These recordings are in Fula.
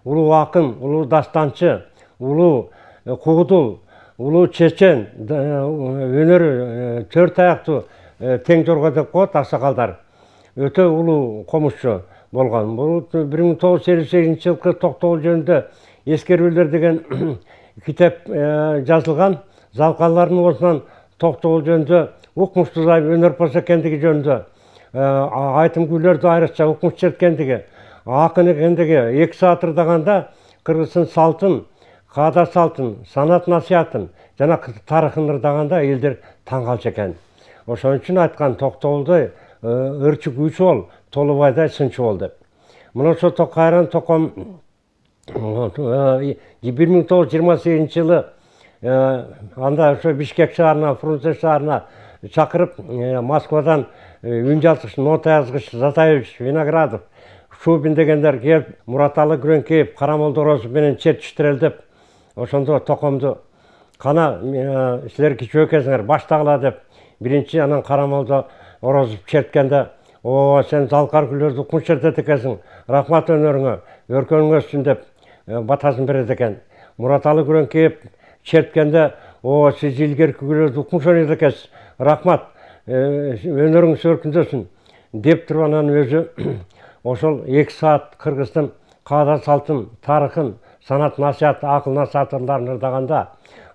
улуу акын, улуу дастанчы, улуу куудул, улуу чечен, өнөр төрт аяктуу тең жорго деп коет аксакалдар. Өтө улуу комузчу болгон. Бул 1958 жылкы токтогул жөнүндө эскерүүлөр деген китеп жазылган. Залкалардын осунан токтогул жөнүндө укмуштуу өнөрпоз экендиги жөнүндө, айтым күйлөрдү айрыкча укмуш четкендиги, акын экендиги, 2 саат ырдаганда кыргыздын салтын, каада салтын, санат насыятын жана тарыхын ырдаганда элдер таң калчу экен. Ошон үчүн айткан токтогулдай ырчы күйчү бол, Толубайдай сынчы бол деп. Мына ошо кайрадан током 1928 жылы анда ошо Бишкек шаарына, Фрунзе шаарына чакырып, Москвадан үн жазгыч, нота жазгыч Затаевич, Виноградов, Шубин дегендер келип, Мураталы Күрөңкеев, Карамолдо Орозов менен чертиштирелдеп, ошондо токомду кана силер кичүү экенсиңер, баштагыла деп, биринчи анан Карамолдо Орозов черткенде, о, сен залкар күйлөрдү укмуш чертет экенсиң, рахмат өнөрүңө, өркөнүң өссүн деп батасын берет экен. Мураталы Күрөңкеев черткенде, о, сиз илгерки күйлөрдү укмуш ойнойт экенсиз, рахмат, өнөрүңүз өркүндөсүн деп туруп анан өзү ошол 2 саат кыргыздын каада салтын, тарыхын, санат насыят, акыл насааттарын ырдаганда,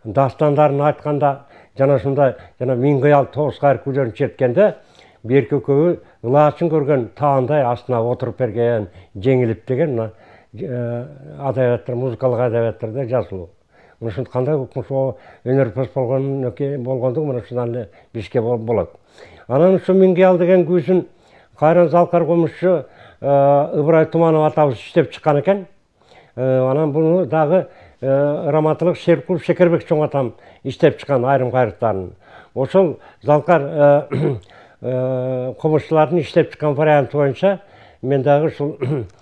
дастандарын айтканда, жана ушундай жана миң кыял, тогуз кайыр күйлөрүн черткенде, берки экөөбү ылаачын көргөн таандай астына отуруп берген, жеңилип деген адабияттар, музыкалык адабияттарда жазылуу. Мына ушундай кандай укмуш өнөрпөз болгондугу мына ушундан эле билишке болот. Анан ушу миң кыял деген күүсүн кайрадан залкар комузчу Ыбырай Туманов атабыз иштеп чыккан экен. Анан буну дагы Раматылык Шеркулов Шекербек чоң атам иштеп чыккан айрым кайрыктарын. Ошол залкар комузчулардын иштеп чыккан варианты боюнча мен дагы ушул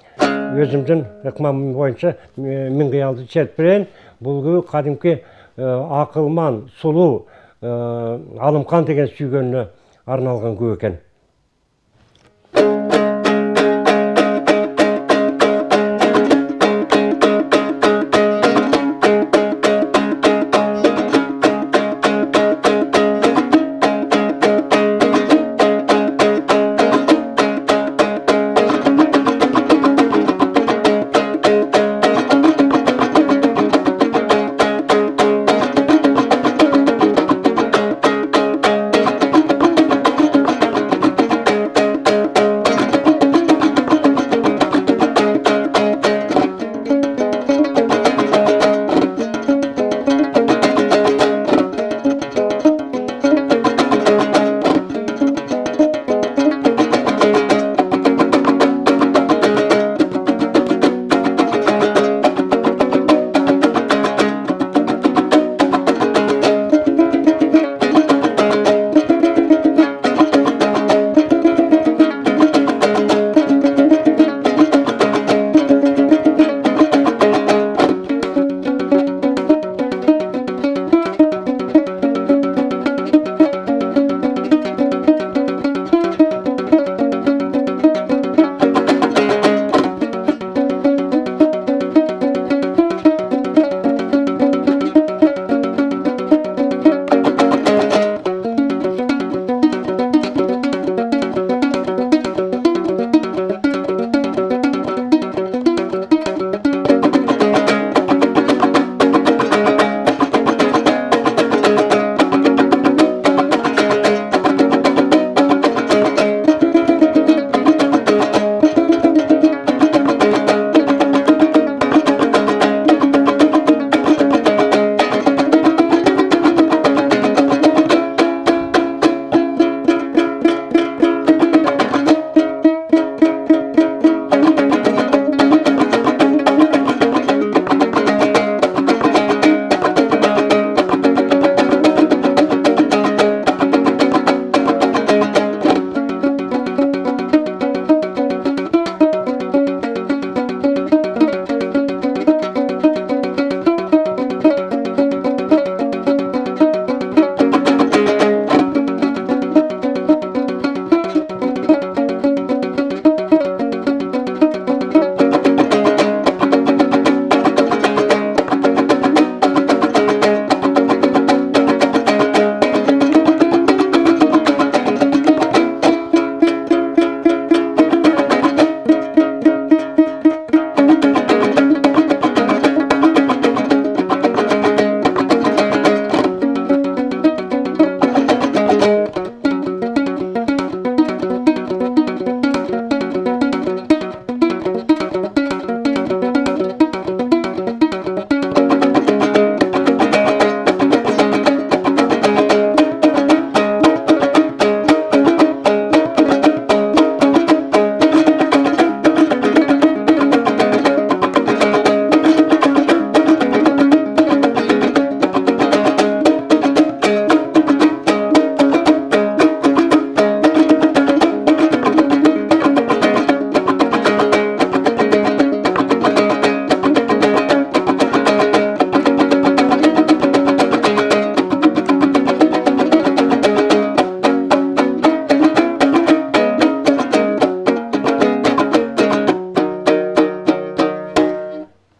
өзүмдүн ыкмамым боюнча миң кыялды чертип берейин. Бул кадимки акылман, сулуу Алымкан деген сүйгөнүнө арналган күү экен.